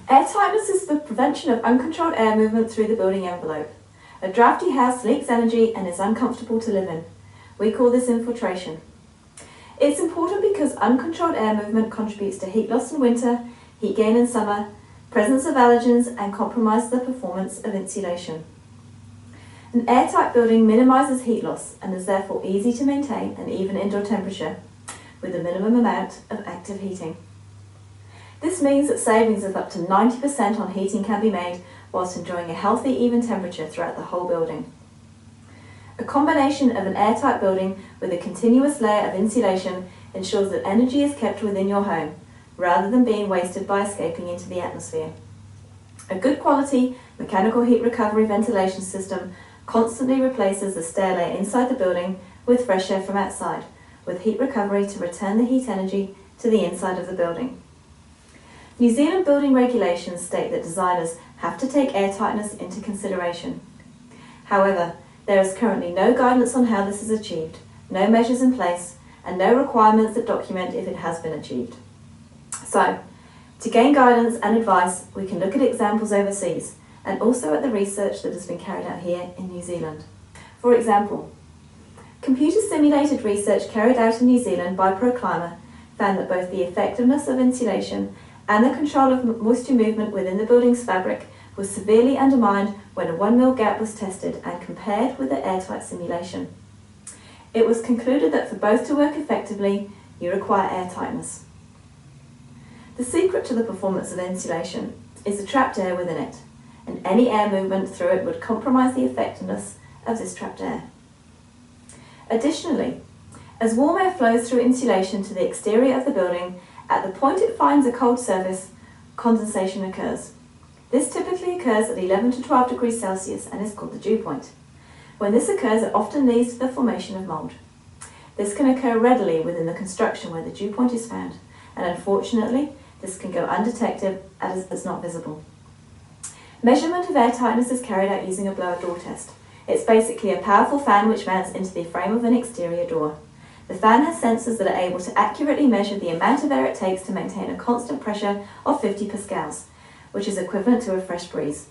Air tightness is the prevention of uncontrolled air movement through the building envelope. A drafty house leaks energy and is uncomfortable to live in. We call this infiltration. It's important because uncontrolled air movement contributes to heat loss in winter, heat gain in summer, presence of allergens, and compromises the performance of insulation. An airtight building minimises heat loss and is therefore easy to maintain an even indoor temperature with a minimum amount of active heating. This means that savings of up to 90% on heating can be made whilst enjoying a healthy, even temperature throughout the whole building. A combination of an airtight building with a continuous layer of insulation ensures that energy is kept within your home, rather than being wasted by escaping into the atmosphere. A good quality mechanical heat recovery ventilation system constantly replaces the stair layer inside the building with fresh air from outside, with heat recovery to return the heat energy to the inside of the building. New Zealand building regulations state that designers have to take air tightness into consideration. However, there is currently no guidance on how this is achieved, no measures in place, and no requirements that document if it has been achieved. So, to gain guidance and advice, we can look at examples overseas and also at the research that has been carried out here in New Zealand. For example, computer-simulated research carried out in New Zealand by ProClimate found that both the effectiveness of insulation and the control of moisture movement within the building's fabric was severely undermined when a 1 mil gap was tested and compared with the airtight simulation. It was concluded that for both to work effectively, you require air tightness. The secret to the performance of insulation is the trapped air within it, and any air movement through it would compromise the effectiveness of this trapped air. Additionally, as warm air flows through insulation to the exterior of the building, at the point it finds a cold surface, condensation occurs. This typically occurs at 11 to 12 degrees Celsius and is called the dew point. When this occurs, it often leads to the formation of mould. This can occur readily within the construction where the dew point is found, and unfortunately, this can go undetected as it's not visible. Measurement of air tightness is carried out using a blower door test. It's basically a powerful fan which mounts into the frame of an exterior door. The fan has sensors that are able to accurately measure the amount of air it takes to maintain a constant pressure of 50 pascals, which is equivalent to a fresh breeze.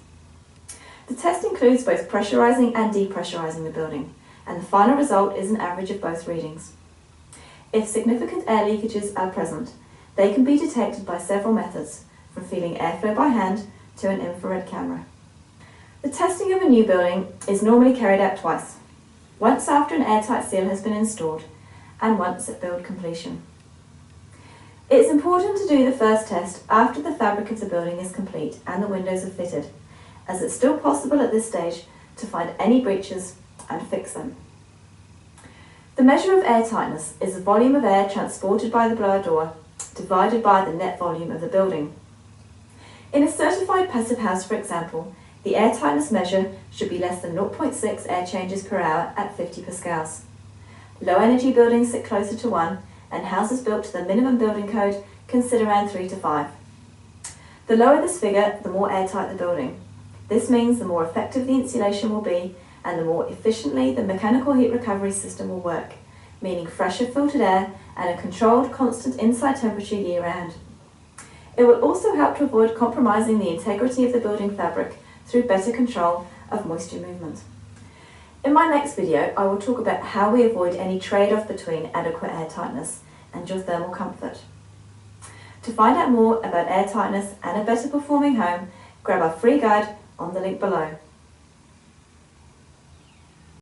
The test includes both pressurizing and depressurizing the building, and the final result is an average of both readings. If significant air leakages are present, they can be detected by several methods, from feeling airflow by hand to an infrared camera. The testing of a new building is normally carried out twice, once after an airtight seal has been installed, and once at build completion. It is important to do the first test after the fabric of the building is complete and the windows are fitted, as it's still possible at this stage to find any breaches and fix them. The measure of air tightness is the volume of air transported by the blower door divided by the net volume of the building. In a certified passive house, for example, the air tightness measure should be less than 0.6 air changes per hour at 50 pascals. Low energy buildings sit closer to 1, and houses built to the minimum building code can sit around 3 to 5. The lower this figure, the more airtight the building. This means the more effective the insulation will be, and the more efficiently the mechanical heat recovery system will work, meaning fresher filtered air and a controlled, constant inside temperature year-round. It will also help to avoid compromising the integrity of the building fabric through better control of moisture movement. In my next video, I will talk about how we avoid any trade-off between adequate air tightness and your thermal comfort. To find out more about air tightness and a better performing home, grab our free guide on the link below.